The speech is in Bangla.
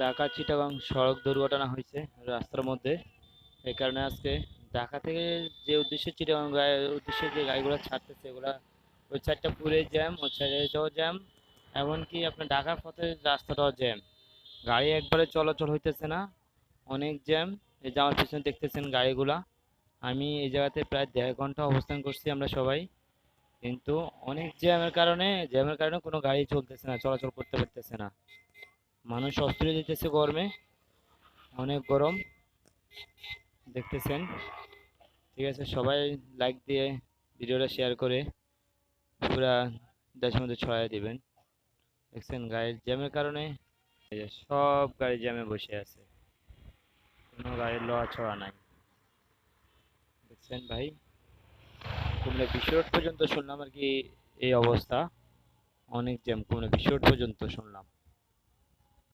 ঢাকা চিটাগাং সড়ক দুর্ঘটনা হয়েছে রাস্তার মধ্যে। এই কারণে আজকে ঢাকা থেকে যে উদ্দেশ্যে চিটাগাং উদ্দেশ্যে যে গাড়িগুলো ছাড়তেছে এগুলা ওই সাইডটা পুরে জ্যাম, ওই সাইডটাও জ্যাম, এমনকি আপনার ঢাকার পথে রাস্তাটাও জ্যাম। গাড়ি একবারে চলাচল হইতেছে না, অনেক জ্যাম। এই যে আমার পিছনে দেখতেছেন গাড়িগুলা। আমি এই জায়গাতে প্রায় 1.5 ঘন্টা অবস্থান করছি আমরা সবাই, কিন্তু অনেক জ্যামের কারণে কোনো গাড়ি চলতেছে না, চলাচল করতে পারতেছে না। মানুষ অস্থির হয়ে যেতেছে গরমে, অনেক গরম দেখতেছেন। ঠিক আছে, সবাই লাইক দিয়ে ভিডিওটা শেয়ার করে পুরা দেশের মধ্যে ছড়াই দিবেন। দেখছেন গাড়ির জ্যামের কারণে এই যে সব গাড়ি জ্যামে বসে আছে, কোনো গাড়ির লড়াচড়া নাই। দেখছেন ভাই, কুমিল্লা বিশ্ব রোড পর্যন্ত শুনলাম আর কি এই অবস্থা, অনেক জ্যাম কুমিল্লা বিশ্ব রোড পর্যন্ত শুনলাম।